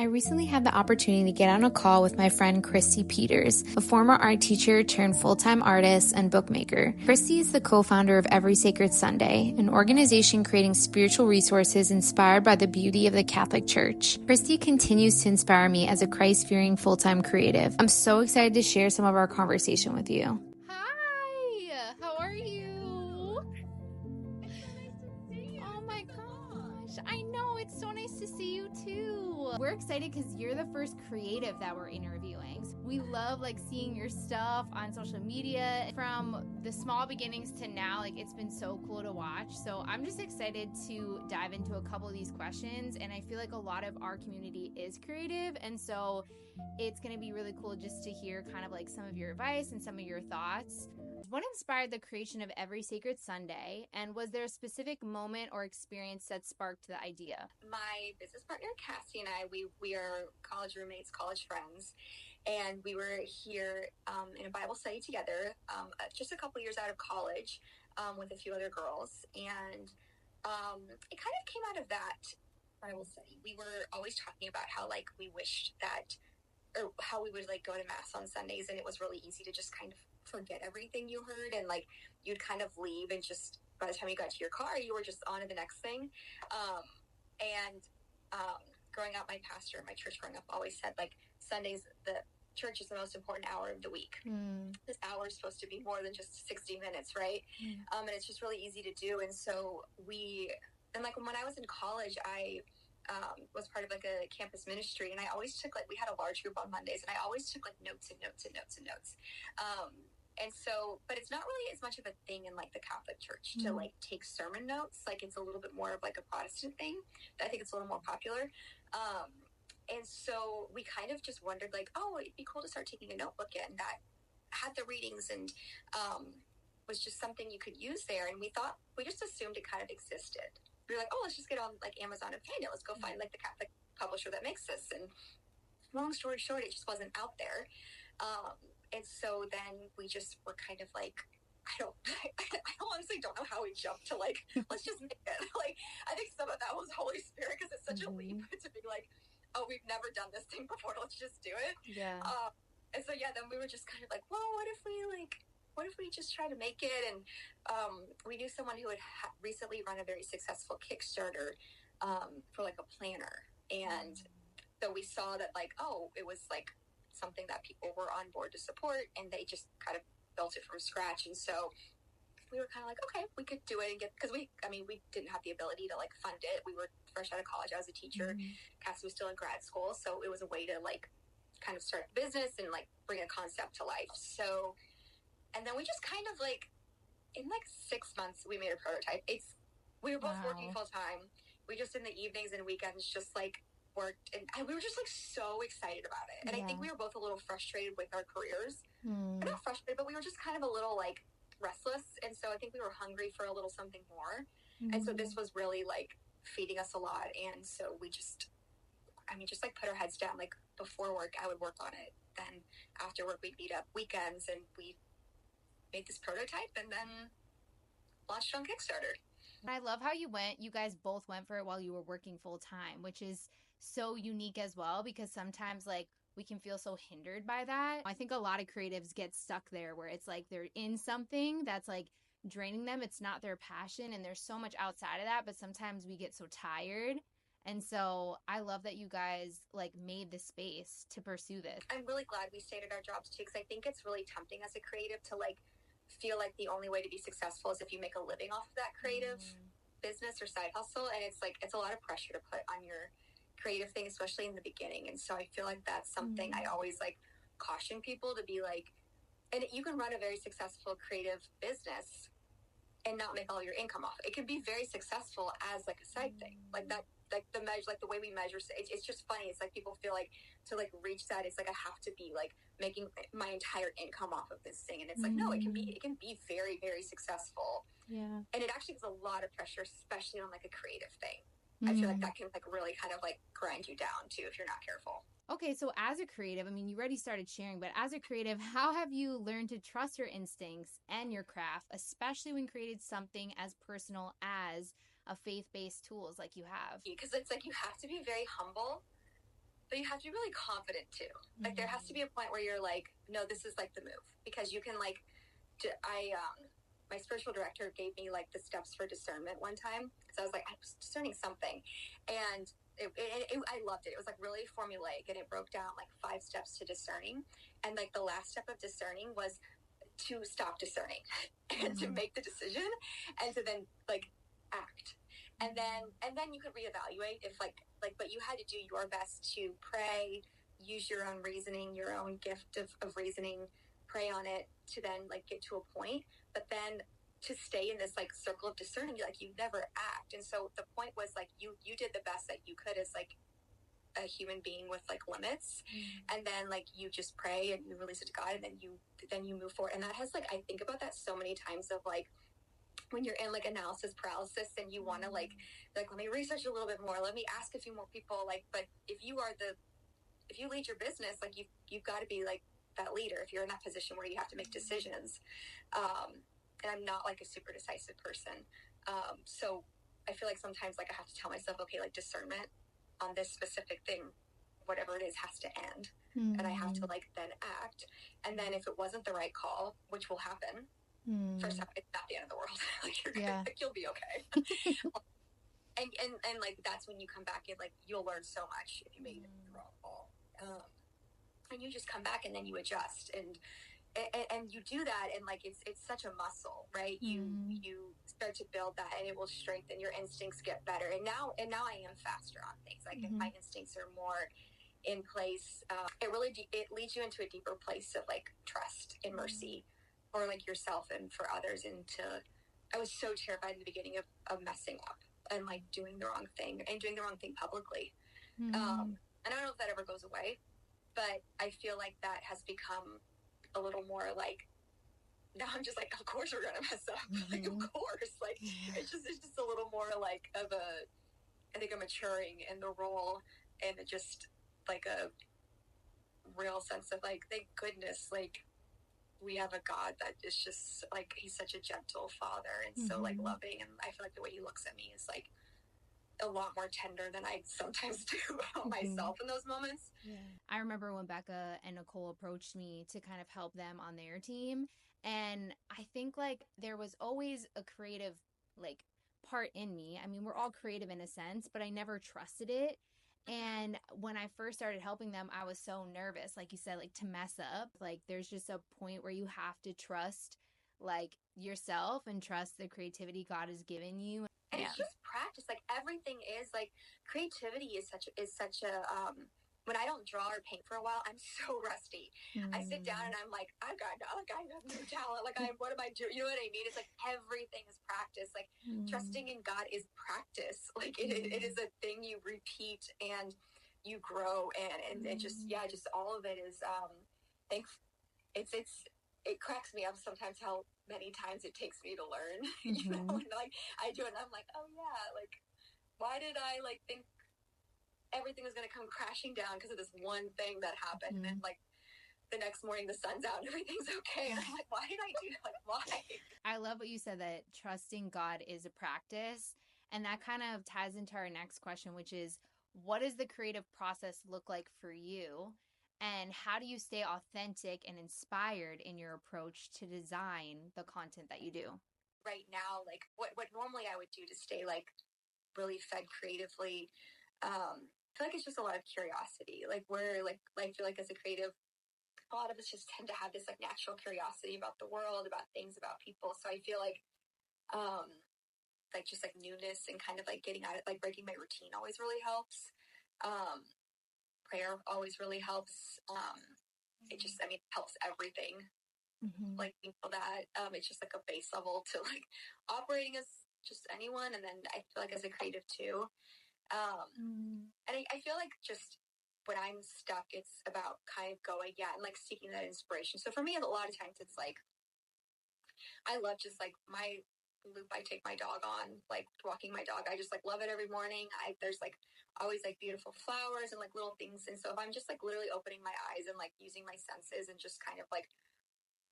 I recently had the opportunity to get on a call with my friend Christie Peters, a former art teacher turned full-time artist and bookmaker. Christie is the co-founder of Every Sacred Sunday, an organization creating spiritual resources inspired by the beauty of the Catholic Church. Christie continues to inspire me as a Christ-fearing full-time creative. I'm so excited to share some of our conversation with you. Hi, how are you? Oh my gosh, I know, it's so nice to see you too. We're excited because you're the first creative that we're interviewing. We love seeing your stuff on social media. From the small beginnings to now, it's been so cool to watch. So I'm just excited to dive into a couple of these questions, and I feel like a lot of our community is creative, and so it's going to be really cool just to hear kind of some of your advice and some of your thoughts. What inspired the creation of Every Sacred Sunday, and was there a specific moment or experience that sparked the idea? My business partner, Cassie, and I, we are college roommates, college friends, and we were here in a Bible study together just a couple years out of college with a few other girls, and it kind of came out of that Bible study. We were always talking about how we wished that, or how we would go to mass on Sundays, and it was really easy to just kind of forget everything you heard, and you'd kind of leave, and just by the time you got to your car, you were just on to the next thing. Growing up, my pastor in my church growing up always said Sundays, the church is the most important hour of the week. This hour is supposed to be more than just 60 minutes, right? And it's just really easy to do. And so when I was in college, I was part of a campus ministry, and I always took we had a large group on Mondays, and I always took notes and notes and notes and notes. And so, but it's not really as much of a thing in the Catholic Church to take sermon notes. It's a little bit more of a Protestant thing. I think it's a little more popular. And so we kind of just wondered it'd be cool to start taking a notebook in that had the readings and was just something you could use there. And we just assumed it kind of existed. We were let's just get on Amazon and find it. Let's go find the Catholic publisher that makes this. And long story short, it just wasn't out there. And so then we just were kind of I honestly don't know how we jumped to let's just make it. I think some of that was Holy Spirit, because it's such a leap to be oh, we've never done this thing before, let's just do it. Yeah. And so then we were just kind of well, what if we just try to make it? And we knew someone who had recently run a very successful Kickstarter for a planner, and so we saw that it was something that people were on board to support, and they just kind of built it from scratch. And so we were kind of okay, we could do it, and because we didn't have the ability to fund it. We were fresh out of college. I was a teacher. Cassie was still in grad school, so it was a way to kind of start a business and bring a concept to life. So, and then we just kind of in 6 months we made a prototype. We were both working full time. We just in the evenings and weekends just worked, and we were just so excited about it. And I think we were both a little frustrated with our careers. We're not frustrated, but we were just kind of a little restless, and so I think we were hungry for a little something more. And so this was really feeding us a lot. And so we just put our heads down. Before work I would work on it, then after work we'd meet up weekends, and we made this prototype and then launched on Kickstarter. I love how you guys both went for it while you were working full time, which is so unique as well, because sometimes we can feel so hindered by that. I think a lot of creatives get stuck there where it's they're in something that's draining them. It's not their passion, and there's so much outside of that, but sometimes we get so tired. And so I love that you guys made the space to pursue this. I'm really glad we stayed at our jobs too, because I think it's really tempting as a creative to feel the only way to be successful is if you make a living off of that creative business or side hustle. And it's it's a lot of pressure to put on your creative thing, especially in the beginning. And so I feel that's something I always caution people to be and you can run a very successful creative business and not make all your income off. It can be very successful as a side thing that. The measure, the way we measure, it's just funny. It's people feel to reach that, it's I have to be making my entire income off of this thing, and it's no, it can be very, very successful. Yeah. And it actually is a lot of pressure, especially on a creative thing. I feel that can really kind of grind you down too if you're not careful. Okay, so as a creative, you already started sharing, but as a creative, how have you learned to trust your instincts and your craft, especially when creating something as personal as a faith-based tools like you have? Because it's you have to be very humble but you have to be really confident too. Like there has to be a point where you're like, no, this is like the move, because you can like, my spiritual director gave me like the steps for discernment one time, because I was like, I was discerning something, and I loved it. It was like really formulaic, and it broke down like 5 steps to discerning, and like the last step of discerning was to stop discerning and to make the decision, and to then like act, and then you could reevaluate if like but you had to do your best to pray, use your own reasoning, your own gift of reasoning, pray on it to then like get to a point, but then to stay in this like circle of discerning, like you never act. And so the point was like you did the best that you could as like a human being with like limits, and then like you just pray and you release it to God, and then you move forward. And that has like, I think about that so many times of like when you're in like analysis paralysis and you want to like let me research a little bit more, let me ask a few more people, like, but if you lead your business, like you've got to be like that leader if you're in that position where you have to make decisions. And I'm not like a super decisive person, so I feel like sometimes like I have to tell myself, okay, like discernment on this specific thing, whatever it is, has to end, and I have to like then act. And then if it wasn't the right call, which will happen, first time, it's not the end of the world. Like you're good, like you'll be okay. and like that's when you come back and like you'll learn so much if you made the wrong call, and you just come back and then you adjust, and you do that, and like it's such a muscle, right? You start to build that, and it will strengthen. Your instincts get better, and now I am faster on things. Like if my instincts are more in place, it leads you into a deeper place of like trust and mercy for like yourself and for others. I was so terrified in the beginning of messing up and like doing the wrong thing publicly. And I don't know if that ever goes away, but I feel like that has become a little more like, now I'm just like, of course we're gonna mess up. Like, of course, like it's just a little more like of I think I'm maturing in the role, and it just like a real sense of like, thank goodness, like we have a God that is just like, he's such a gentle father and so like loving, and I feel like the way he looks at me is like a lot more tender than I sometimes do about myself in those moments. I remember when Becca and Nicole approached me to kind of help them on their team, and I think like there was always a creative like part in me. I mean, we're all creative in a sense, but I never trusted it. And when I first started helping them, I was so nervous, like you said, like to mess up. Like there's just a point where you have to trust like yourself and trust the creativity God has given you. And it's just practice. Like everything is like, creativity is such a when I don't draw or paint for a while, I'm so rusty. I sit down and I'm like, I have no talent. Like what am I doing? You know what I mean? It's like everything is practice. Like trusting in God is practice. Like it is a thing you repeat and you grow, and it just all of it is it cracks me up sometimes how many times it takes me to learn. You know, and like I do it and I'm like, oh yeah, like why did I like think everything was going to come crashing down because of this one thing that happened? And then like the next morning the sun's out and everything's okay, and I'm like, why did I do that? Like why? I love what you said, that trusting God is a practice, and that kind of ties into our next question, which is, what does the creative process look like for you? And how do you stay authentic and inspired in your approach to design the content that you do? Right now, like what normally I would do to stay like really fed creatively, I feel like it's just a lot of curiosity. Like we're like I feel like as a creative, a lot of us just tend to have this like natural curiosity about the world, about things, about people. So I feel like just like newness and kind of like getting out of like breaking my routine always really helps. Prayer always really helps. It just, I mean, helps everything. Like people that it's just like a base level to like operating as just anyone, and then I feel like as a creative too. And I feel like just when I'm stuck, it's about kind of going and like seeking that inspiration. So for me, a lot of times it's like I love just like my loop I take my dog on, like walking my dog. I just like love it every morning. There's like always like beautiful flowers and like little things, and so if I'm just like literally opening my eyes and like using my senses and just kind of like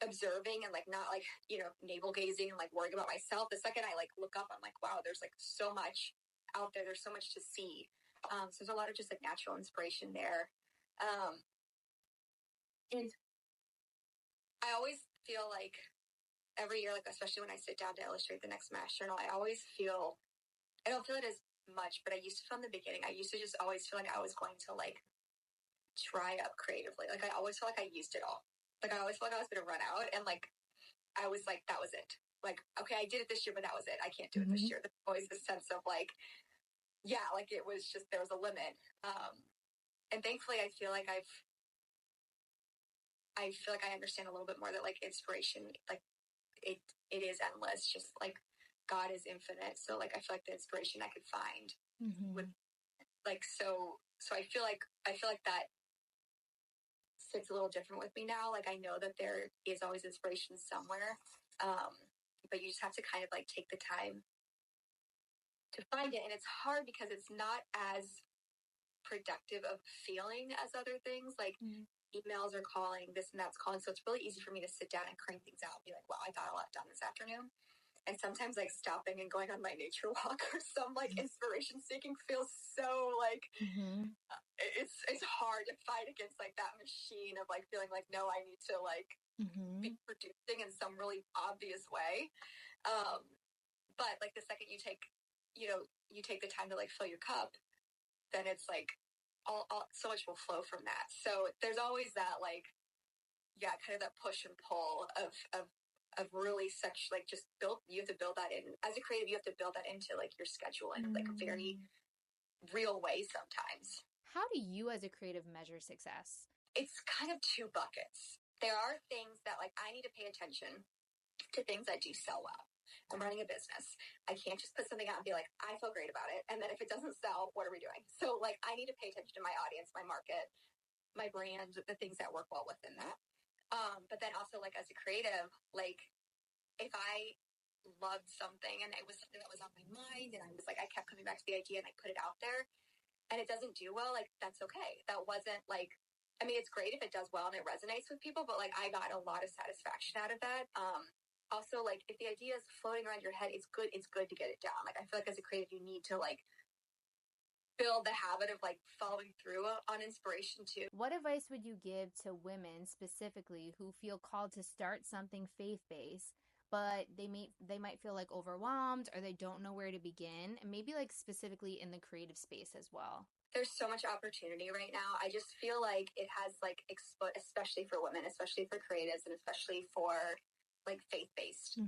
observing and like not like, you know, navel gazing and like worrying about myself, the second I like look up, I'm like, wow, there's like so much out there, there's so much to see. So there's a lot of just like natural inspiration there. And I always feel like every year, like especially when I sit down to illustrate the next mass journal, I don't feel it as much, but I used to feel in the beginning. I used to just always feel like I was going to like dry up creatively. Like I always felt like I used it all. Like I always felt like I was going to run out, and like I was like, that was it. Like, okay, I did it this year, but that was it. I can't do it this year. There's always this sense of like, yeah, like it was just, there was a limit. And thankfully I feel like I understand a little bit more that like inspiration, like it is endless. Just like God is infinite. So like, I feel like the inspiration I could find with like, so I feel like that sits a little different with me now. Like I know that there is always inspiration somewhere. But you just have to kind of like take the time to find it. And it's hard because it's not as productive of feeling as other things like emails are calling, this and that's calling. So it's really easy for me to sit down and crank things out and be like, wow, I got a lot done this afternoon. And sometimes like stopping and going on my nature walk or some like inspiration seeking feels so like, it's hard to fight against like that machine of like feeling like, no, I need to like be producing in some really obvious way. But like the second you take the time to like fill your cup, then it's like all so much will flow from that. So there's always that like, yeah, kind of that push and pull of really such like just you have to build that in as a creative. You have to build that into like your schedule in like a very real way sometimes. How do you as a creative measure success? It's kind of two buckets. There are things that like I need to pay attention to things that do sell well. I'm running a business. I can't just put something out and be like, I feel great about it. And then if it doesn't sell, what are we doing? So like, I need to pay attention to my audience, my market, my brand, the things that work well within that. But then also like as a creative, like if I loved something and it was something that was on my mind and I was like, I kept coming back to the idea and I put it out there and it doesn't do well, like that's okay. That wasn't like, I mean, it's great if it does well and it resonates with people, but like I got a lot of satisfaction out of that. Also, like if the idea is floating around your head, it's good to get it down. Like I feel like as a creative, you need to like build the habit of like following through on inspiration too. What advice would you give to women specifically who feel called to start something faith-based, but they might feel like overwhelmed or they don't know where to begin, and maybe like specifically in the creative space as well? There's so much opportunity right now. I just feel like it has like especially for women, especially for creatives, and especially for like faith-based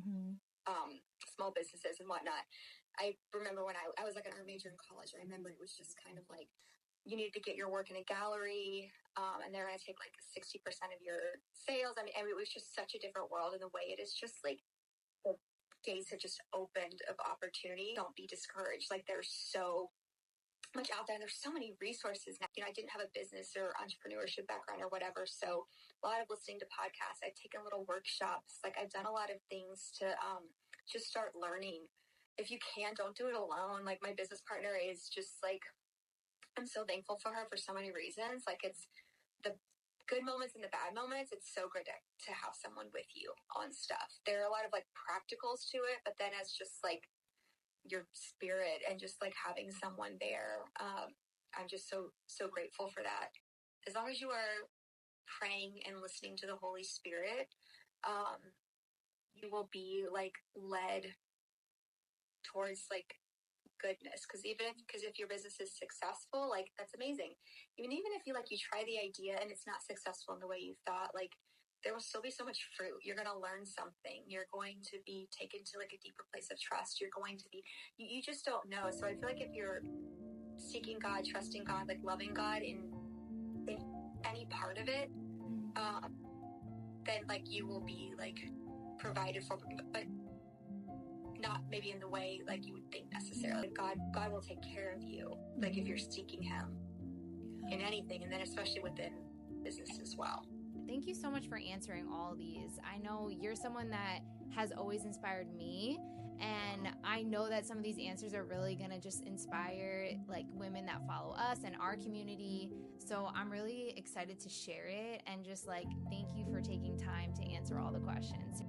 small businesses and whatnot. I remember when I was like an art major in college, I remember it was just kind of like you needed to get your work in a gallery and they're going to take like 60% of your sales. I mean, it was just such a different world, and the way it is just like the gates have just opened of opportunity. Don't be discouraged. Like there's so much out there. There's so many resources now. You know, I didn't have a business or entrepreneurship background or whatever, so a lot of listening to podcasts. I've taken little workshops. Like I've done a lot of things to just start learning. If you can, don't do it alone. Like my business partner is just like, I'm so thankful for her for so many reasons. Like it's the good moments and the bad moments. It's so good to have someone with you on stuff. There are a lot of like practicals to it, but then as just like your spirit and just like having someone there, I'm just so grateful for that. As long as you are praying and listening to the Holy Spirit, you will be like led towards like goodness. Because if your business is successful, like that's amazing. Even if you like you try the idea and it's not successful in the way you thought, like there will still be so much fruit. You're going to learn something. You're going to be taken to like a deeper place of trust. You're going to be, you just don't know. So I feel like if you're seeking God, trusting God, like loving God in any part of it, then like you will be like provided for, but not maybe in the way like you would think necessarily. God will take care of you, like if you're seeking Him in anything, and then especially within business as well. Thank you so much for answering all these. I know you're someone that has always inspired me, and I know that some of these answers are really going to just inspire like women that follow us and our community. So I'm really excited to share it, and just like thank you for taking time to answer all the questions.